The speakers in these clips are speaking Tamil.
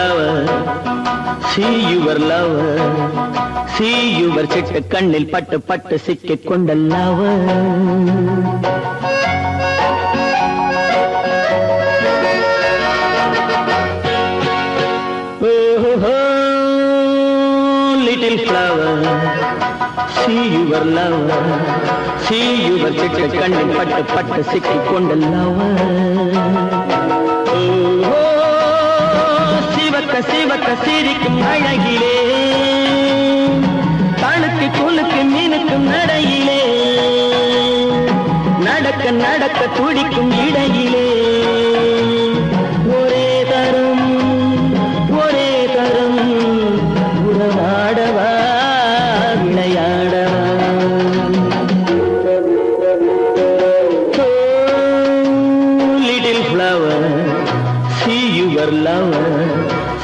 flower, see your lover, see your சிட்டு கண்ணில் பட்டு பட்டு சிக்கிக் கொண்ட lover. Little flower, see your lover, see your சிட்டு கண்ணில் பட்டு பட்டு சிக்கிக் கொண்ட lover. சிவக்க சிரிக்கும் அழகிலே கணுக்கு குலுக்கு மீனுக்கும் நடையிலே நடக்க நடக்க துடிக்கும் இடையிலே ஒரே தரும் உறவாடவா விளையாடவா. Little flower, see your lover,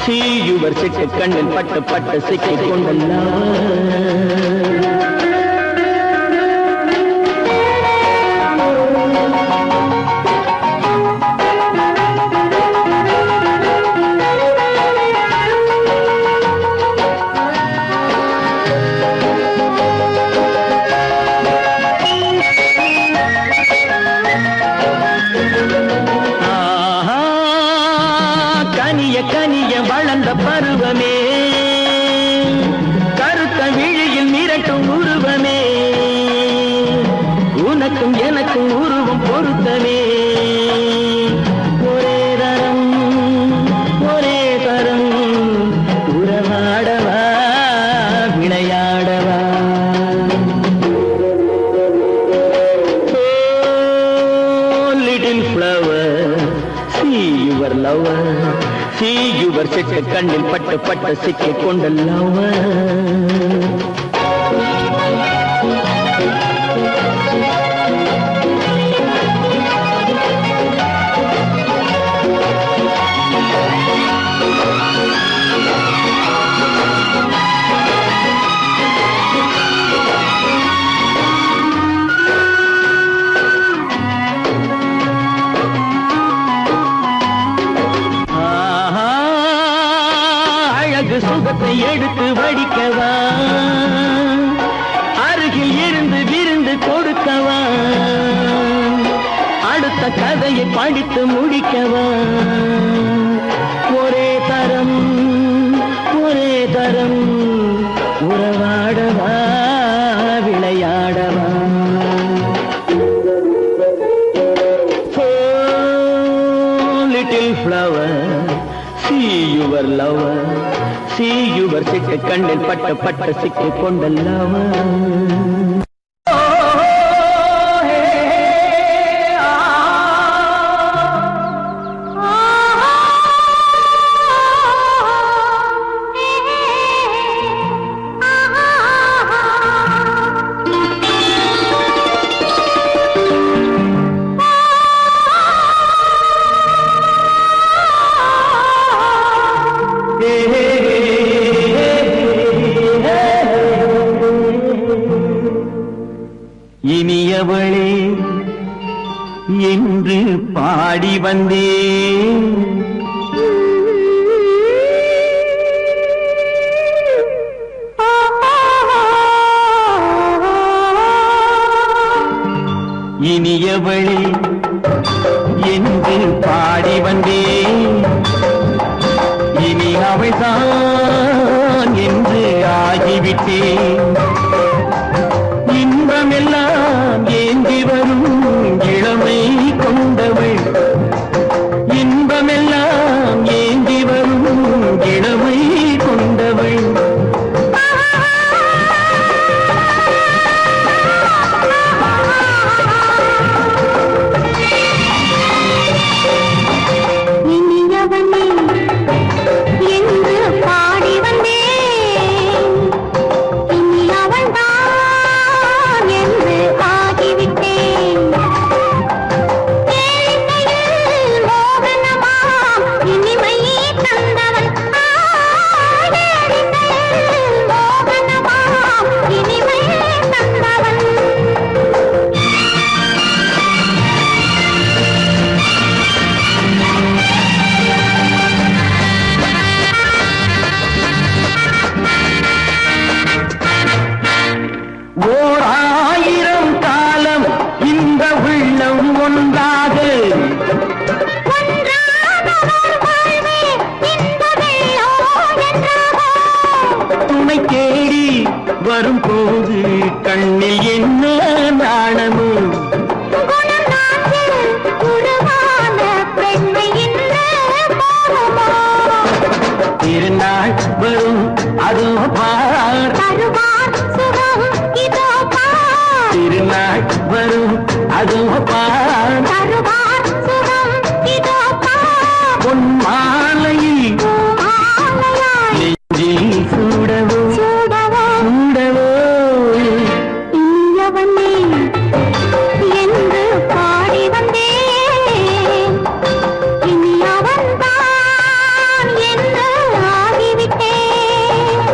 see your சிட்டு கண்ணில் பட்டு பட்டு சிக்கிக் கொண்ட கனிய வளர்ந்த பருவமே கருத்த விழியில் மிரட்டும் உருவமே உனக்கும் எனக்கும் உருவம் பொருத்தமே ஒரே தரம் உறவாடவா விளையாடவா. Little flower, see your lover, see your சிட்டு கண்ணில் பட்டு பட்டு சிக்கிக் கொண்ட lover. சுகத்தை எடுத்து வடிக்கவா அருகில் இருந்து விருந்து கொடுக்கவா அடுத்த கதையை படித்து முடிக்கவா. ஒரே தரம் உறவாடவா விளையாடவா. Little flower, see your lover, see your சிட்டு கண்ணில் பட்டு பட்டு சிக்கிக் கொண்ட lover. இனியவளே என்று பாடி வந்தேன் இனியவளே என்று பாடி வந்தேன் இனி அவள்தான் என்று ஆகிவிட்டேன். இன்பமெல்லாம் ஏந்தி வரும் இளமை கொண்டவள் இன்பமெல்லாம் ஏந்தி வரும் இளமை கொண்டவள் என்று பாடி வந்தேன் இனி வரும்போது கண்ணில் என்ன நாணமோ திருநாள் வரும் அதோ பார் திருநாள் வரும் அதோ பார் பொன் மாலையில் நெஞ்சில் சூடவோ சூடவோ இயவனே என்று பாடி வந்தேன் இனி அவன்தான் என்று ஆகிவிட்டேன்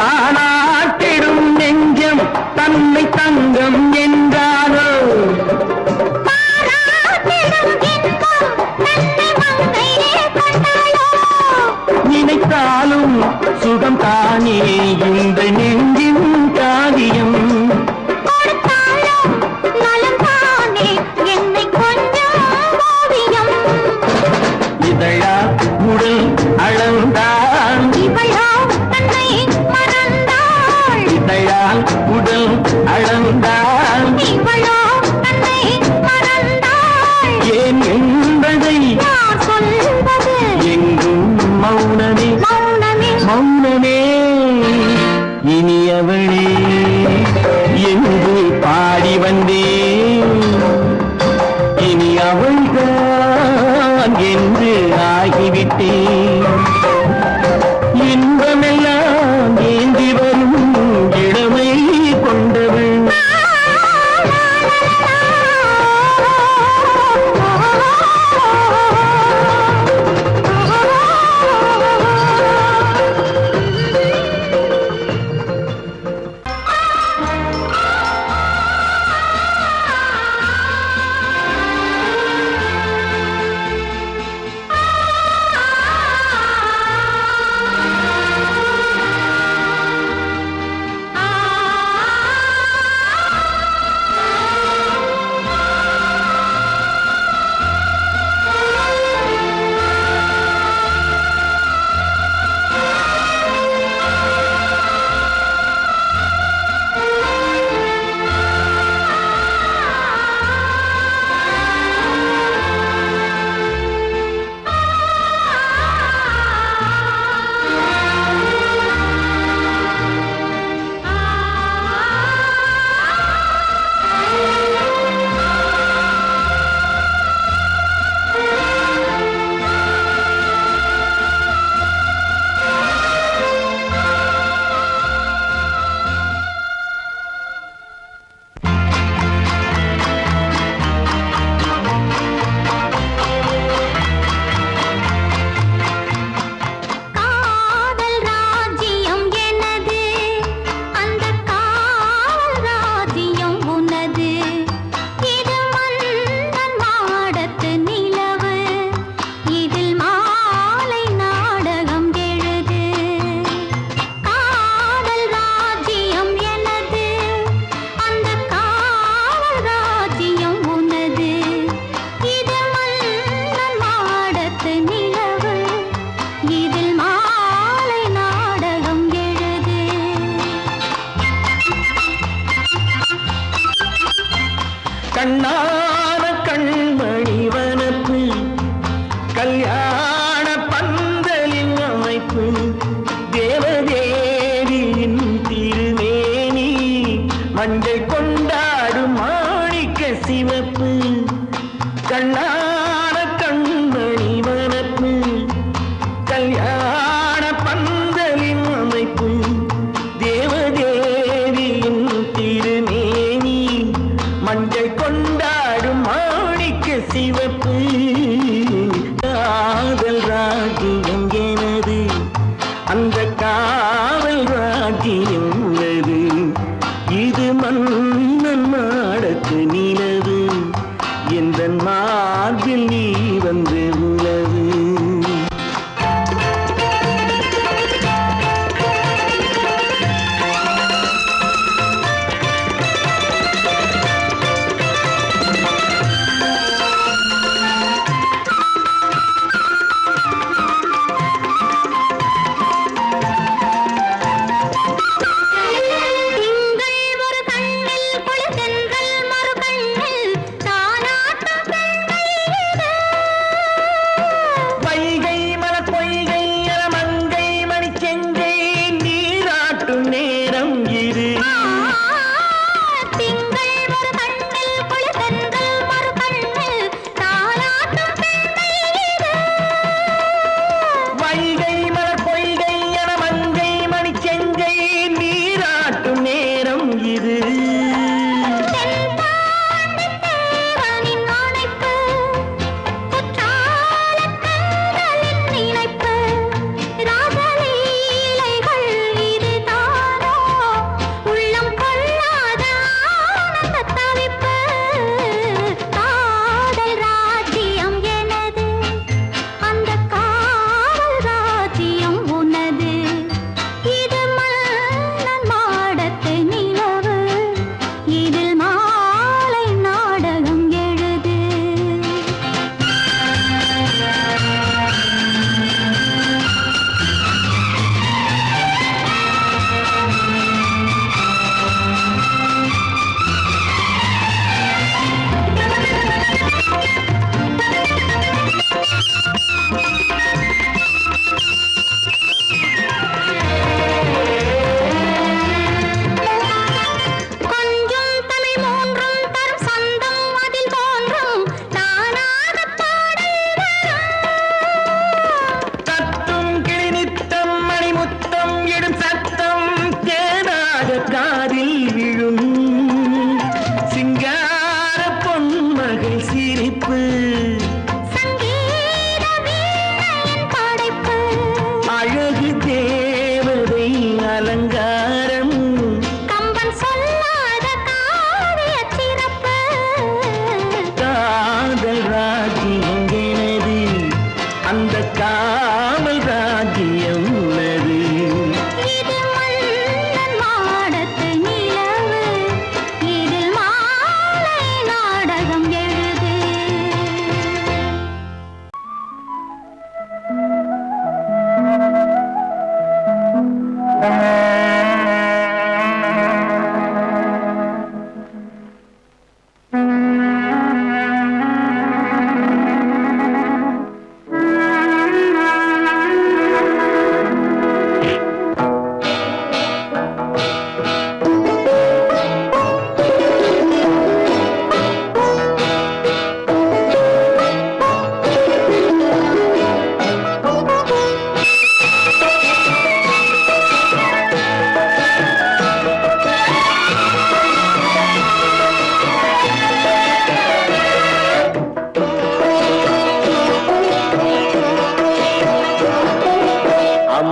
தானாட்டிடும் நெஞ்சம் தன்னை தங்கம் என்றாரோ நினைத்தாலும் சுகம் தானே இந்த நெஞ்சின் காரியம் இதழா உடல் அளந்தான் இதழால் உடல் அளந்தான் ஏன் என்பதை எங்கும் மௌனமே மௌனமே இனியவளே என்று பாடி வந்தேன் இனி அவள்தான் என்று ஆகிவிட்டேன் இன்பமெல்லாம் ஏந்தி வரும் இளமை கொண்டவள் கண்ணான கண்மணி வனப்பு கல்யாண பந்தலின் அமைப்பு தேவதேவியின் திருமேனி மஞ்சள் கொண்டாடும் மாணிக்க சிவப்பு கண்ணான கண்மணி வனப்பு கல்யாண பந்தலின் அமைப்பு தேவதேவியின் திருமேனி மஞ்சள் கொண்டாடும் மாணிக்க சிவப்பு காதல் ராஜ்யம் எனது அந்த காவல் ராஜ்யம் உள்ளது இது மன்னன் நாடத்து நிலவு எந்த மார்பில்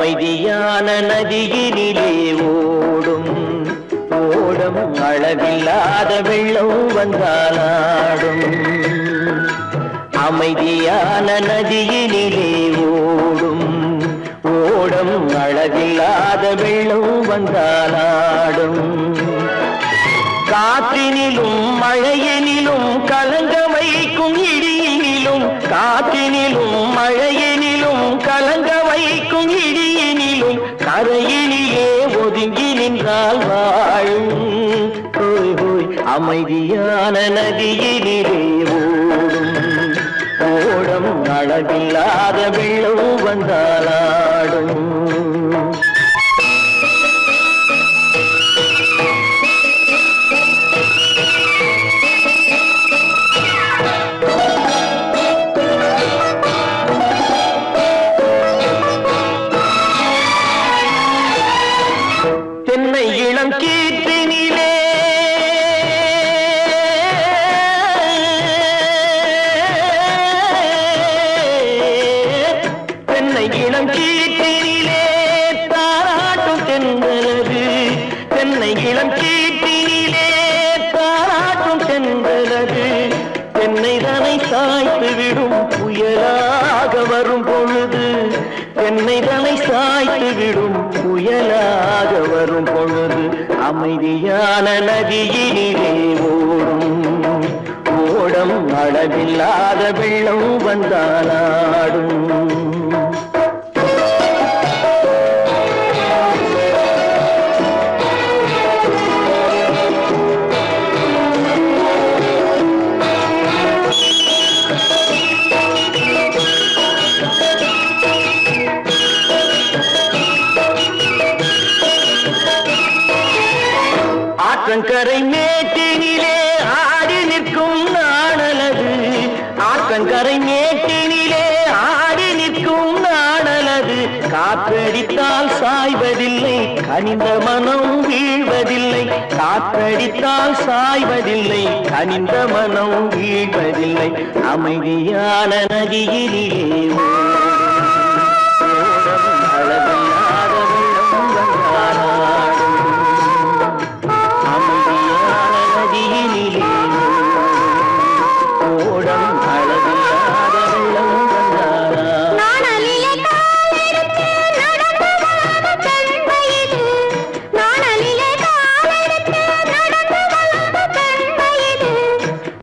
அமைதியான நதியினிலே ஓடும் ஓடும் அளவில்லாத வெள்ளம் வந்தாலாடும். அமைதியான நதியினிலே ஓடும் ஓடும் அளவில்லாத வெள்ளம் வந்தாலாடும். காற்றினிலும் மழையினிலும் கலங்க வைக்கும் இடியினிலும், காற்றினிலும் மழையினிலும் கலங்க வைக்கும் இடியினிலும், கரையினிலே ஒதுங்கி நின்றால் வாழும். ஹோய் ஹோய் அமைதியான நதியினிலே ஓடும் ஓடும் அளவில்லாத வெள்ளம் வந்தாலாடும். தென்னை இளம் கீற்றினிலே தென்னை இளம் கீற்றினிலே தாராட்டும் தென்றலது. தென்னை இளம் கீற்றினிலே தாராட்டும் தென்றலது. தென்னை தனை சாய்த்து விடும் புயலாக வரும் பொழுது, தென்னை தனை சாய்த்து விடும் புயலாக வரும் பொழுது, அமைதியான நதியினிலே ஓடும் ஓடம் அளவில்லாத வெள்ளம் வந்தாலாடும். ஆற்றங்கரை மேட்டினிலே ஆடி நிற்கும் நாணலது. ஆற்றங்கரை மேட்டினிலே ஆடி நிற்கும் நாணலது. காற்றடித்தால் சாய்வதில்லை, கனிந்த மனம் வீழ்வதில்லை. காற்றடித்தால் சாய்வதில்லை, கனிந்த மனம் வீழ்வதில்லை. அமைதியான நதியிலே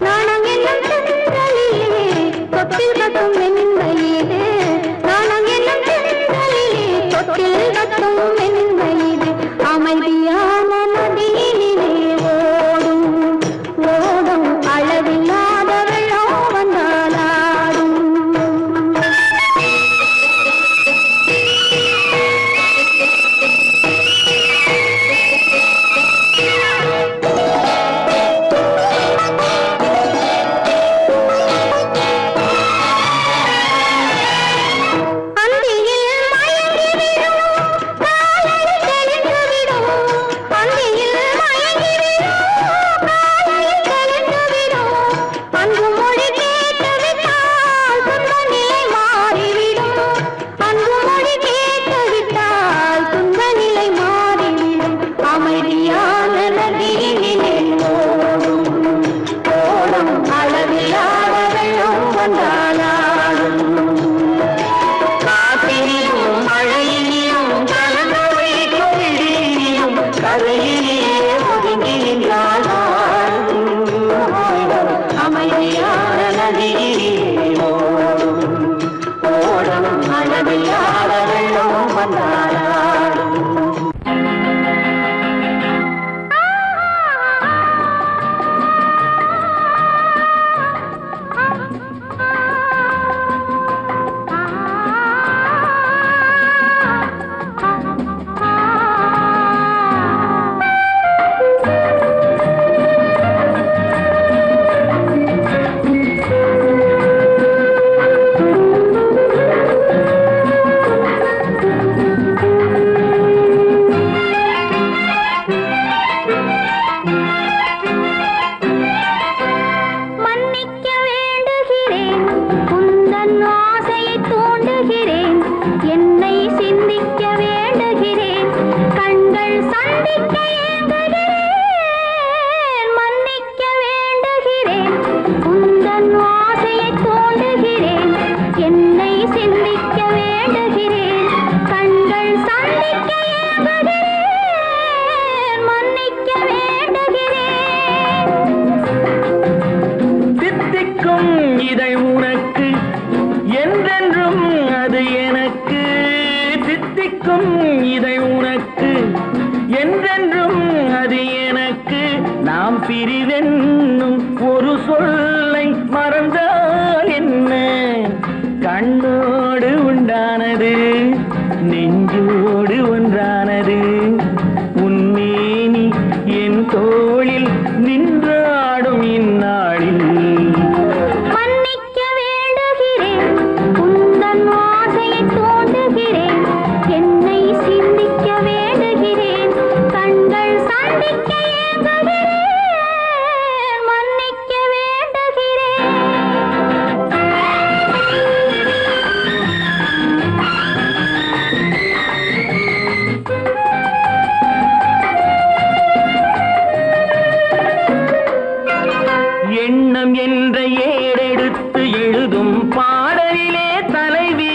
நாணம் என்னும் சென்றலிலே தொட்டில் கட்டும் வெண்மையிலே தித்திக்கும் இதை உனக்கு என்றென்றும் அது எனக்கு தித்திக்கும் இதை உனக்கு என்றென்றும் அது எனக்கு நாம் பிரிவென்னும் ஒரு சொல்லை மறந்தால் என்ன கண்ணோடு உண்டானது நெஞ்சோடு ஒன்றானது உன்னேனி என் தோளில் நின்றாடும் இந்நாளில் மன்னிக்க வேண்டுகிறேன் உந்தன் ஆசையை தோண்டுகிறேன் என்னை சிந்திக்க வேண்டுகிறேன் கண்கள் சந்திக்க ஏங்குகிறேன் மன்னிக்க வேண்டுகிறேன் எண்ணம் என்ற ஏடெடுத்து எழுதும் பாடலிலே தலைவி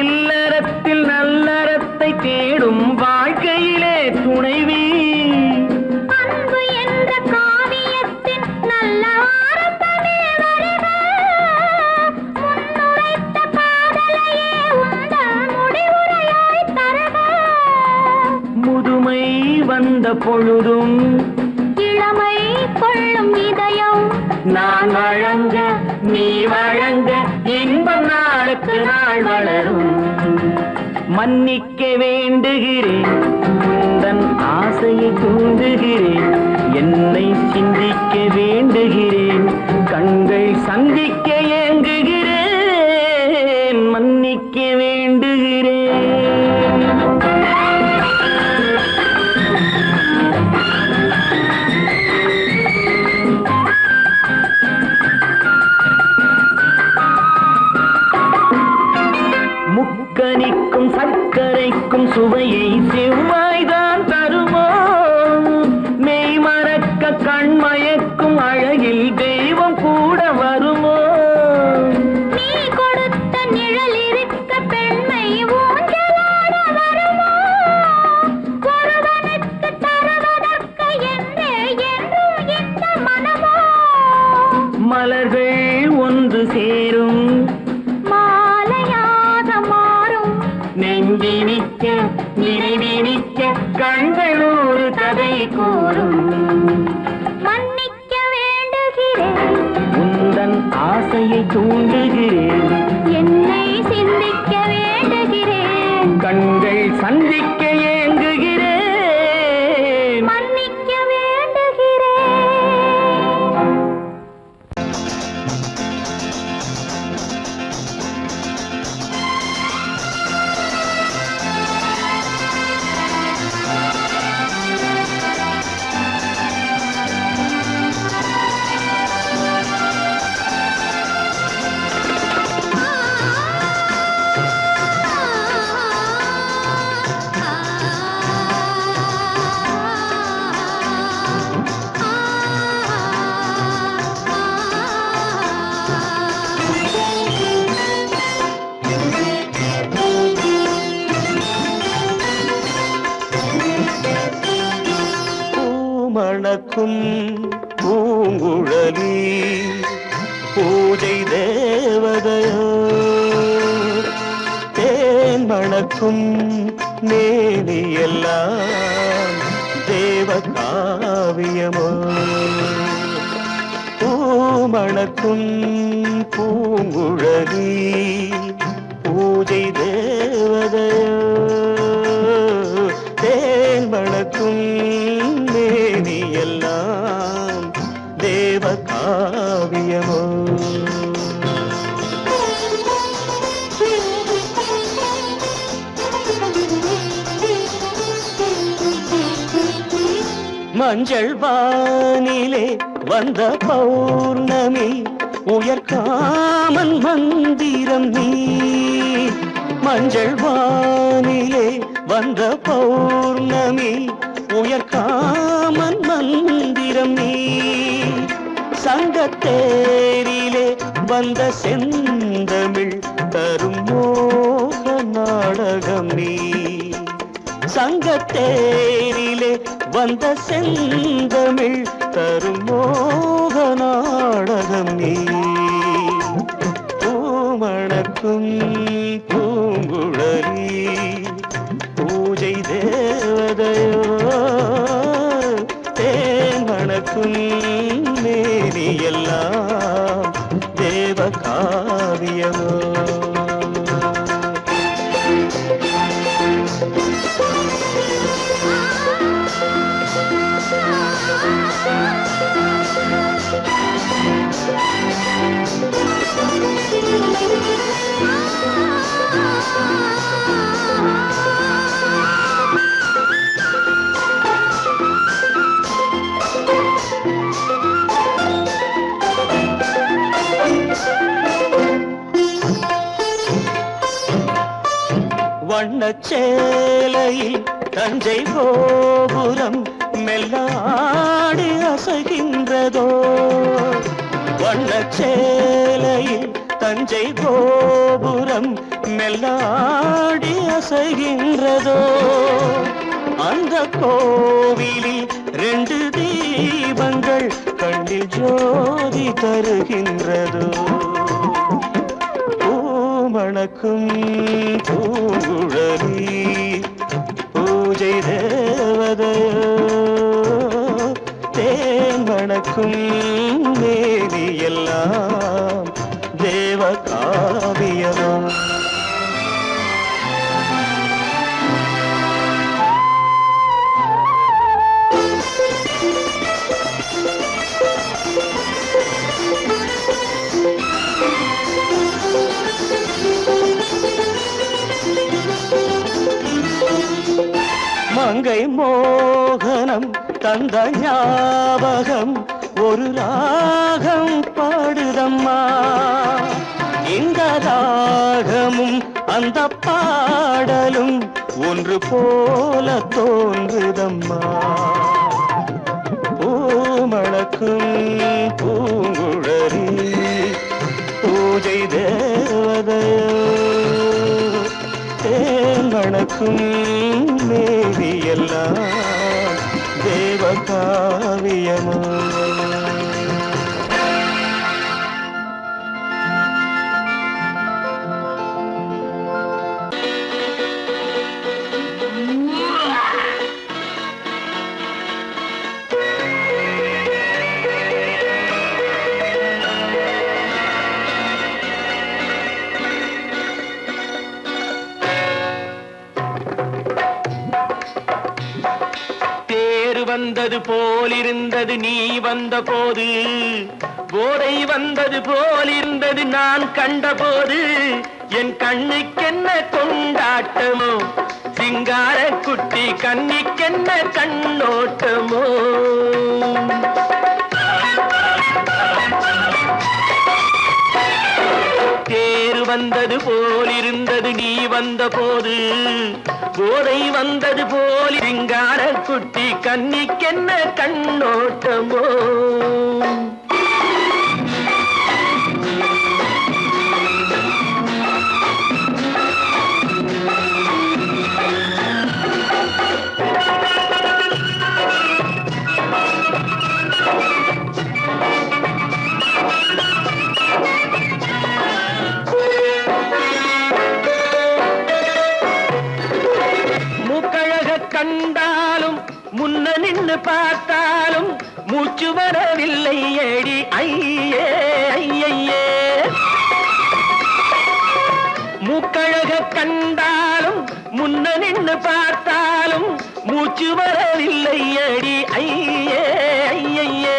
இல்லறத்தில் நல்லறத்தை தேடும் வாழ்க்கையிலே துணைவி அன்பு என்ற காவியத்தின் நல்ல ஆரம்பமே வருக முன்னுரைத்த காதலையே உந்தன் முடிவுரையாய் தருக முதுமை வந்த பொழுதும் இளமை கொள்ளும் இதயம் நான் வழங்க நீ வழங்க இன்பம் நாளுக்கு நாள் வளரும் மன்னிக்க வேண்டுகிறேன் உந்தன் ஆசையை தூண்டுகிறேன் என்னை சிந்திக்க வேண்டுகிறேன் கண்கள் சந்திக்க ஏங்குகிறேன் மன்னிக்க வேண்டுகிறேன் முக்கனிக்கும் சர்க்கரைக்கும் சுவையை செவ்வாய்தான் தருமோ மெய் மறக்க கண்மயக்கும் அழகில் தெய்வம் கூட வருமோ நீ கொடுத்த நிழல் இருக்க பெண்மை ஊஞ்சலாட வருமோ ஒருவனுக்கு தருவதற்கு என்றே என்றும் இந்த மனமோ மலர்கள் ஒன்று சேரும் மாலையாக மாறும் நெஞ்சினிக்க நினைவினிக்க கண்கள் ஒரு கதை கூறும் மன்னிக்க வேண்டுகிறேன் உந்தன் ஆசையை தூண்டுகிறேன் என்னை சிந்திக்க வேண்டுகிறேன் கண்கள் சந்திக்க ஏங்குகிறேன் மன்னிக்க வேண்டுகிறேன் மணக்கும் பூங்குழலி பூஜை தேவதையோ தேன் மணக்கும் மேனியெல்லாம் தேவ காவியமோ பூமணக்கும் பூங்குழலி பூஜை தேவதையோ தேன் மணக்கும் மேனியெல்லாம் தேவ காவியமோ மஞ்சள் வானிலே வந்த பௌர்ணமி உயர்காமன் மந்திரம் நீ மஞ்சள் வானிலே வந்த பௌர்ணமி உயர்காமன் மந்திரம் நீ சங்கத்தேரிலே வந்த செந்தமிழ் தரும் மோக நாடகம் நீ சங்கத்தேரிலே வந்த செந்தமிழ் தரும் மோக நாடகம் நீ பூமணக்கும் பூங்குழலி பூஜை தேவதையோ தேன் மணக்கும் மேனி எல்லாம் தேவ காவியமோ வண்ணச்சேலையில் தஞ்சை கோபுரம் மெல்லாடி அசைகின்றதோ வண்ணச்சேலையில் தஞ்சை கோபுரம் மெல்லாடி அசைகின்றதோ அந்த கோவிலில் 2 தீபங்கள் கண்ணில் ஜோதி தருகின்றதோ மணக்கும் பூங்குழலி பூஜை தேவதையோ தேன் மணக்கும் மேனி எல்லாம் தேவ காவியமோ மங்கை மோகனம் தந்த ஞாபகம் ஒரு ராகம் பாடுதம்மா இந்த ராகமும் அந்த பாடலும் ஒன்று போல தோன்றுதம்மா பூமணக்கும் பூங்குழலி பூஜை தேவதையோ தேன் மணக்கும் மேவி எல்லாம் தேவ காவியமோ வந்தது போலிருந்தது நீ வந்த போது போதை வந்தது போலிருந்தது நான் கண்டபோது என் கண்ணுக்கென்ன கொண்டாட்டமோ சிங்கார குட்டி கண்ணிக்கென்ன கண்ணோட்டமோ தேர் வந்தது போலிருந்தது நீ வந்த போது போதை வந்தது போல் சிங்கார குட்டி கண்ணிக்கென்ன கண்ணோட்டமோ கண்டாலும் முன்ன நின்று பார்த்தாலும் மூச்சு வரவில்லை ஏடி ஐயே ஐயே மூக்கழக கண்டாலும் முன்ன நின்று பார்த்தாலும் மூச்சு வரவில்லை ஏடி ஐயே ஐயே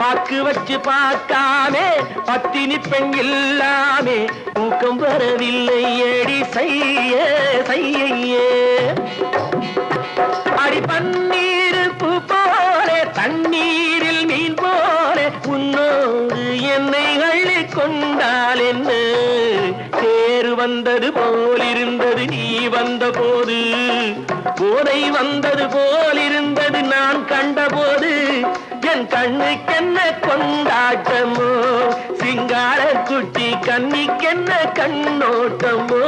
பாக்கு வச்சு பார்க்காமே பத்தினி பெண் இல்லாமே ஊக்கம் வரவில்லை ஏடி செய்ய செய்யே அடி பன்னீர் பூ போல தண்ணீரில் மீன் போல உன்னோடு என்னை அள்ளி கொண்டால் என்ன தேர் வந்தது போலிருந்தது நீ வந்த போது போதை வந்தது போலிருந்தது நான் கண்டபோது என் கண்ணுக்கென்ன கொண்டாட்டமோ சிங்கார குட்டி கண்ணிக்கென்ன கண்ணோட்டமோ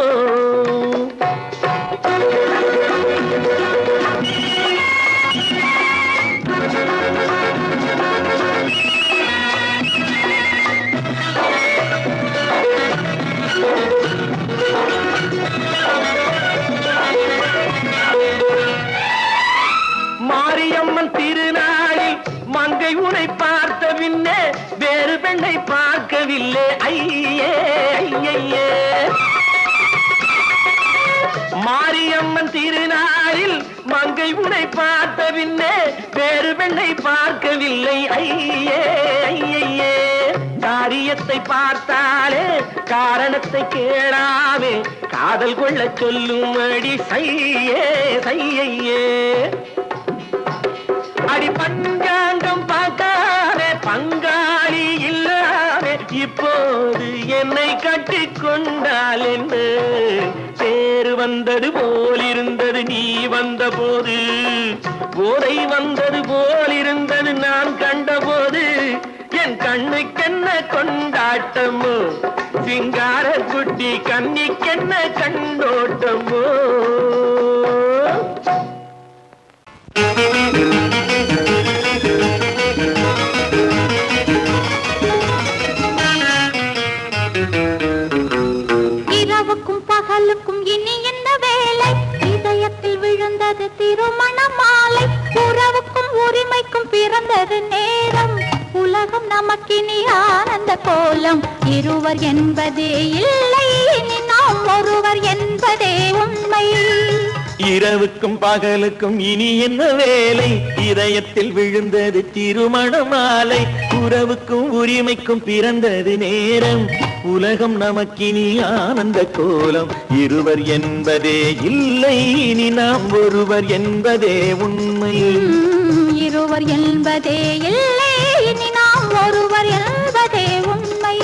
மாரியம்மன் திருநாளில் மங்கை உனை பார்த்த பின்னே வேறு பெண்ணை பார்க்கவில்லை ஐயே ஐயே. மாரியம்மன் திருநாளில் மங்கை உனை பார்த்த பின்னே வேறு பெண்ணை பார்க்கவில்லை ஐயே ஐயே. காரியத்தை பார்த்தாலே காரணத்தை கேளாமே காதல் கொள்ள சொல்லும்படி சையே சையே. அடி பஞ்சாங்கம் பார்த்தாலே பங்காளி இல்லாமே இப்போது என்னை கட்டிக் கொண்டால் என்ன பேரு வந்தது போலிருந்தது நீ வந்த போது போதை வந்தது போலிருந்தது நான் கண்டபோது என் கண்ணுக்கென்ன கொண்டாட்டமோ சிங்கார குட்டி கண்ணிக்கென்ன கண்டோட்டமோ. இரவுக்கும் பகலுக்கும் இனி என்ன வேலை இதயத்தில் விழுந்தது திருமண மாலை உறவுக்கும் உரிமைக்கும் பிறந்தது நேரம் உலகம் நமக்கினி ஆனந்த கோலம் இருவர் என்பதே இல்லை இனி நாம் ஒருவர் என்பதே உண்மை. இரவுக்கும் பகலுக்கும் இனி என்ன வேலை இதயத்தில் விழுந்தது திருமண மாலை உறவுக்கும் உரிமைக்கும் பிறந்தது நேரம் உலகம் நமக்கினி ஆனந்த கோலம் இருவர் என்பதே இல்லை இனி நாம் ஒருவர் என்பதே உண்மை. இருவர் என்பதே இல்லை இனி நாம் ஒருவர் என்பதே உண்மை.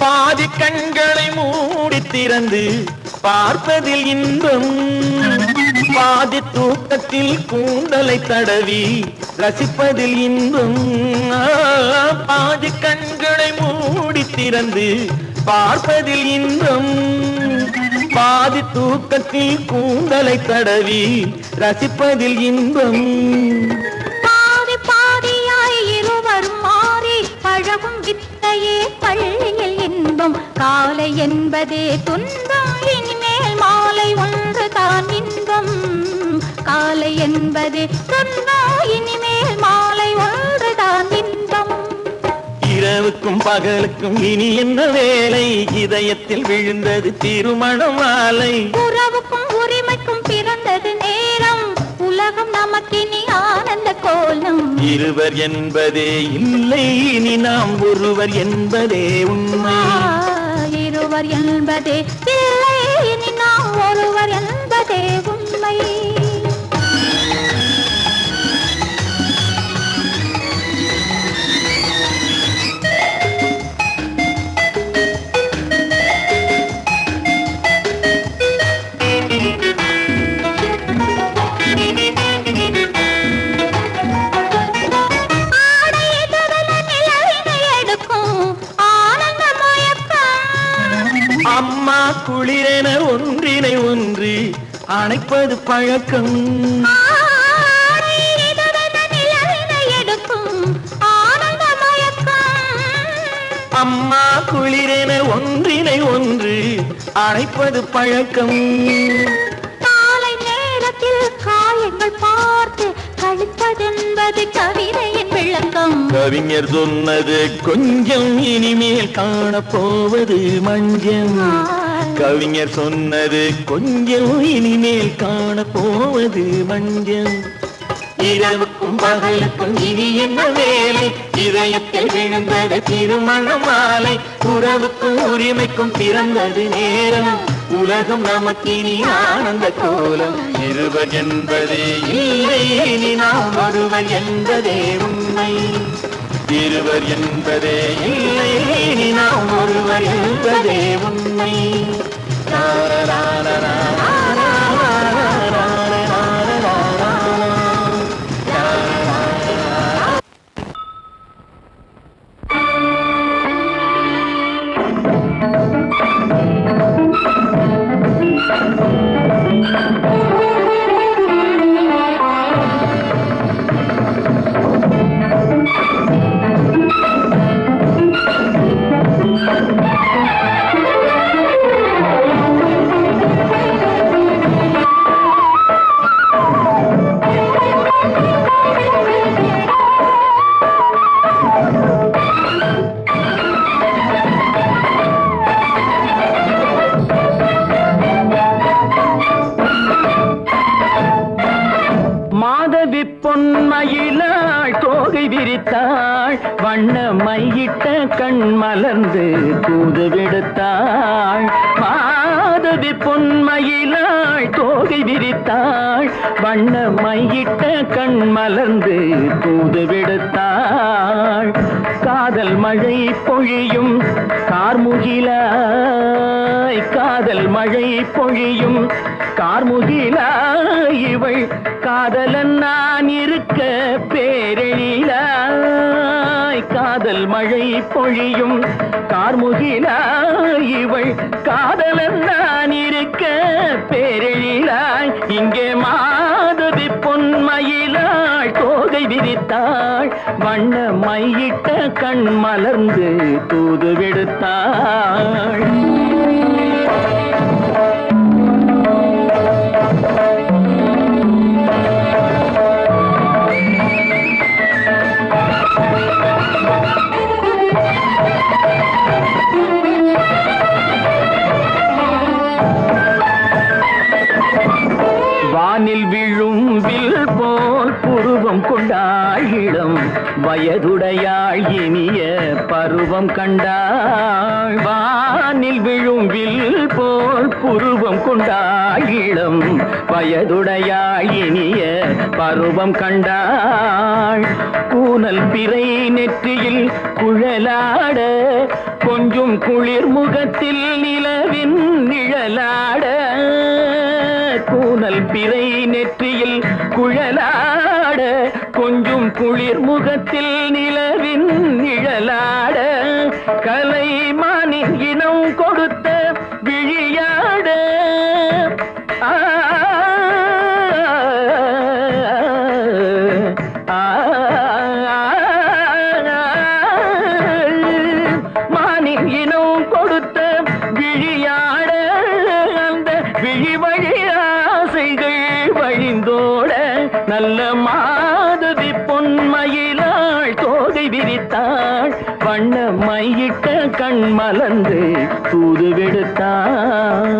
பாதி கண்களை மூடி திறந்து பார்ப்பதில் இன்பம் பாதி தூக்கத்தில் கூந்தலை தடவி ரசிப்பதில் இன்பம். பாதி கண்களை மூடி திறந்து பார்ப்பதில் இன்பம் பாதி தூக்கத்தில் கூந்தலை தடவி ரசிப்பதில் இன்பம். பாதி பாதியாய் இருவர் மாறி பழகும் வித்தையே பள்ளியில் இன்பம் காலை என்பதே துன்பம் இனிமேல் மாலை ஒன்று தான் இன்பம் காலை என்பதே துன்பம் இனிமேல் மாலை ஒன்று தான் இன்பம். இரவுக்கும் பகலுக்கும் இனி என்ன வேலை இதயத்தில் விழுந்தது திருமண மாலை உறவுக்கும் உரிமைக்கும் பிறந்தது நேரம் உலகம் நமக்கினி ஆனந்த கோலம் இருவர் என்பதே இல்லை இனி நாம் ஒருவர் என்பதே உண்மை. இருவர் என்பதே இல்லை இனி நாம் ஒருவர் என்பதே உண்மை. அம்மா குளிரென ஒன்றினை ஒன்று அணைப்பது பழக்கம் அம்மா குளிரென ஒன்றினை ஒன்று அணைப்பது பழக்கம். காலை நேரத்தில் காயங்கள் பார்த்து கழிப்பதென்பது கவிதையின் விளக்கம். கவிஞர் சொன்னது கொஞ்சம் இனிமேல் காணப்போவது மஞ்சள் கவிஞர் சொன்னது கொஞ்சம் இனிமேல் காணப்போவது மஞ்சள். இரவுக்கும் பகலுக்கும் இனி என்ன வேலை இதயத்தில் விழுந்தது திருமண மாலை உறவுக்கும் உரிமைக்கும் பிறந்தது நேரம் உலகம் நமக்கினி ஆனந்த கோலம் இருவர் என்பதே இல்லை இனி நாம் ஒருவர் என்பதே உண்மை. இருவர் என்பதே இல்லை இனி நாம் ஒருவர் என்பதே உண்மை. பொன்மயிலாள் தோகை விரித்தாள், வண்ண மையிட்ட கண் மலர்ந்து தூது விடுத்தாள். மாதவி பொன்மயிலாள் தோகை விரித்தாள், வண்ண மையிட்ட கண் மலர்ந்து தூது விடுத்தாள். காதல் மழை பொழியும் கார்முகிலாய், காதல் மழை பொழியும் கார்முகிலாய், இவள் காதலன் நான் இருக்க பேரெழிலாய். காதல் மழை பொழியும் கார்முகிலாய், இவள் காதலன் நான் இருக்க பேரெழிலாய். இங்கே மாதவி பொன்மயிலாள் தோகை விரித்தாள், வண்ண மையிட்ட கண் மலர்ந்து தூது விடுத்தாள். வானில் விழும் வில் போல் புருவம் கொண்டாள், இளம் வயதுடையாள் இனிய பருவம் கண்டாள். வானில் விழும் வில் போல் புருவம் கொண்டாள், இளம் வயதுடையாள் இனிய பருவம் கண்டாள். கூனல் பிறை நெற்றியில் குழலாட, கொஞ்சம் குளிர் முகத்தில் நிலவின் நிழலாட. கூனல் பிறை நெற்றியில் குழலாட, கொஞ்சம் குளிர் முகத்தில் நிலவின் நிழலாட. கலைமானின் இனம் கொடுத்த விழியாட. மானின் இனம் கொடுத்த விழியாட, அந்த விழி வழி ஆசைகள் வழிந்தோட. நல்ல மாதவி பொன்மயிலாள் தோகை விரித்தாள், வண்ண மையிட்ட கண் மலர்ந்து தூது விடுத்தாள்.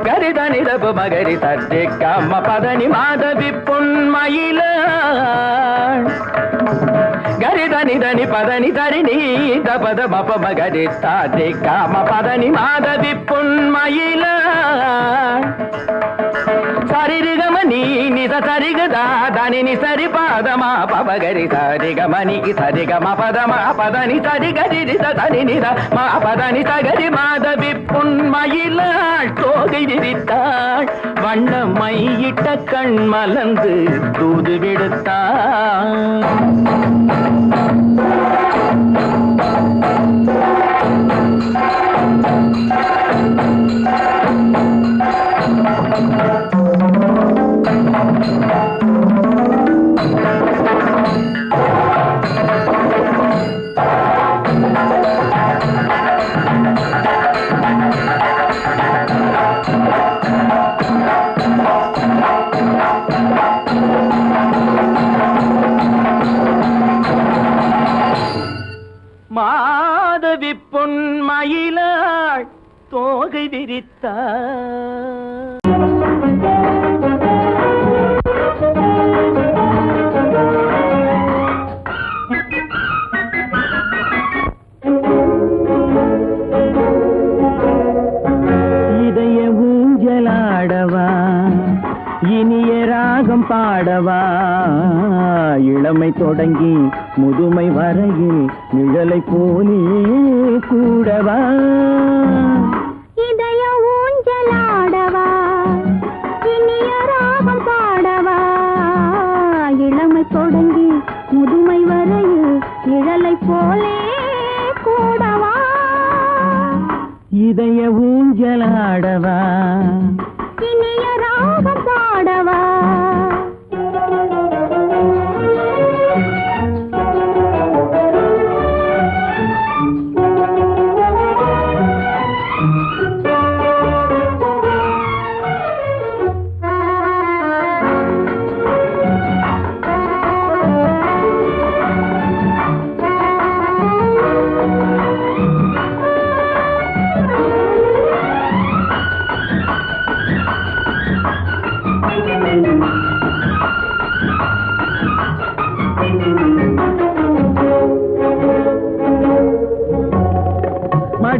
கரிதனி ரப மகரி தர்ஜி கம்ம பதனி மாதவி பொன்மயிலாள். கரிதனி தனி பதனி தரிணி தபத மப மகரி தாஜி காம பதனி மாதவி பொன்மயிலாள். சரிகமணி நித சரிகதா தனி நி சரி பாதமா பபகரி சரிகமணி சரிகம பதமா பதனி சரிகரி தனி நித மா பதனி சகரி மாதவி பொன்மயிலாள் தோகை விரித்தாள், வண்ண மையிட்ட கண் மலர்ந்து தூது விடுத்தாள். மாதவி பொன்மயிலாள் தோகை விரித்தாள். இதய ஊஞ்சலாடவா, இனிய ராகம் பாடவா, இளமை தொடங்கி முதுமை வரையில் நிழலை போலே கூடவா. இதய ஊஞ்சலாடவா, இனிய ராகம் பாடவா, இளமை தொடங்கி முதுமை வரையில் நிழலை போலே கூடவா. இதய ஊஞ்சலாடவா, இனிய ராகம் பாடவா.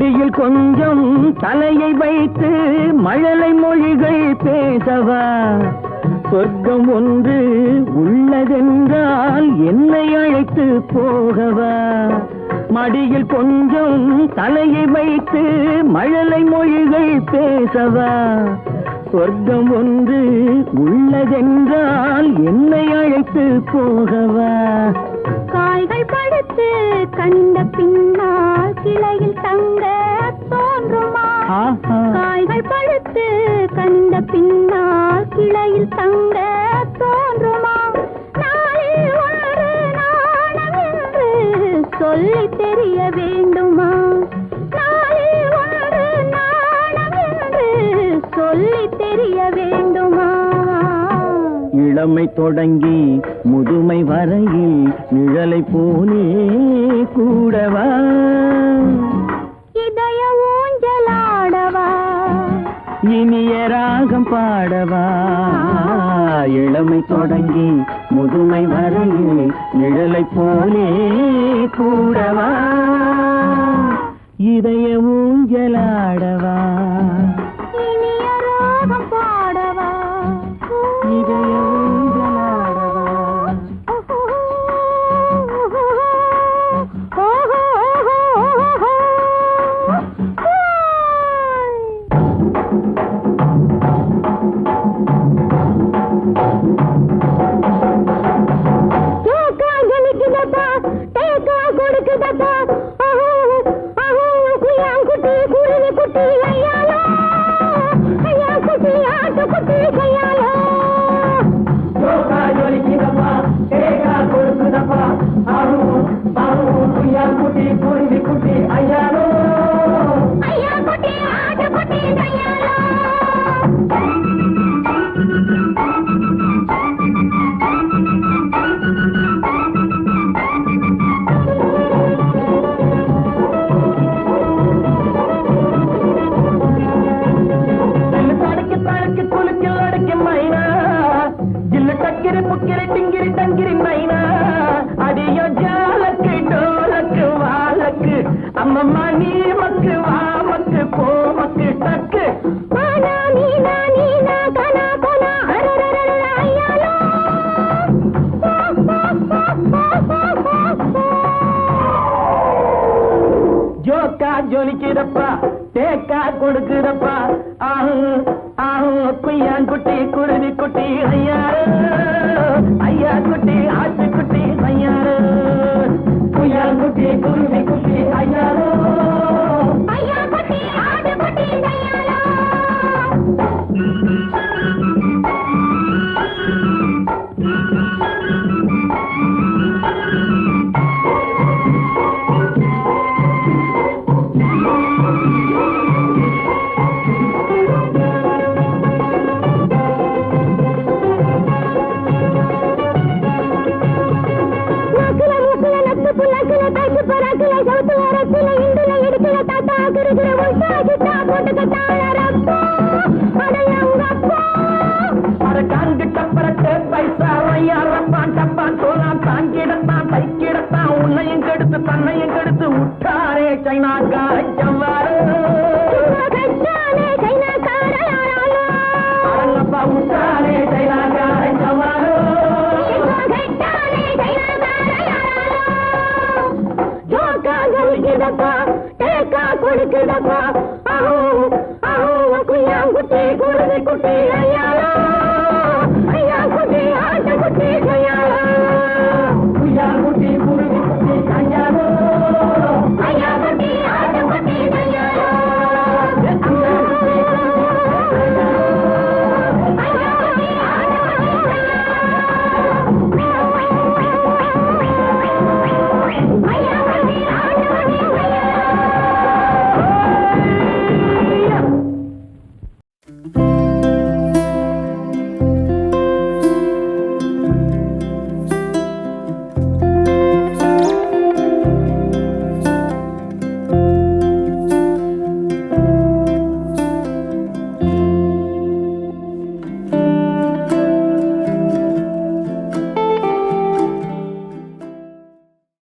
மடியில் கொஞ்சம் தலையை வைத்து மழலை மொழிகள் பேசவா சொர்க்கம் ஒன்று உள்ளதென்றால் என்னை அழைத்து போகவா மடியில் கொஞ்சம் தலையை வைத்து மழலை மொழிகள் பேசவா சொர்க்கம் ஒன்று உள்ளதென்றால் என்னை அழைத்து போகவா காய்கள் படுத்து கண்ட பின்னால் கிளையில் தங்க தோன்றுமா காய்கள் படுத்து கண்ட பின்னால் கிளையில் தங்க தோன்றுமா நாளில் ஒன்று நாணம் என்று சொல்லி தெரிய வேண்டுமா நாளில் ஒன்று நாணம் என்று சொல்லி தெரிய வேண்டுமா இளமை தொடங்கி முதுமை வரையில் நிழலை போலே கூடவா இதய ஊஞ்சலாடவா இனிய ராகம் பாடவா இளமை தொடங்கி முதுமை வரையில் நிழலை போலே கூடவா இதய ஊஞ்சலாடவா இனிய ராகம் பாடவா இதய ஊஞ்சலாடவா அம்மம்மா நீ மக்கு வா மக்கு போ மக்கு டக்கு மானா நீனா நீனா கனா கனா அரரரர ஐயாலோ ஜோக்கா ஜொலிக்குதப்பா தேக்கா கொடுக்குதப்பா ஆஹு ஆஹு குய்யாங்குட்டி குருவி குட்டி ஐயாரு ஐயா குட்டி ஆட்டு குட்டி ஐயாரு குய்யாங்குட்டி குருவி குட்டி ஐயாரு ஐயா குட்டி ஆடு குட்டி ஐயாலோ உன்னையும் கெடுத்து தன்னையும் கெடுத்து விட்டாரே சைனாக்கார செவ்வாறு அரங்கப்பா விட்டாரே சைனாக்கார செவ்வாறு ஜோக்கா கொடுக்குதப்பா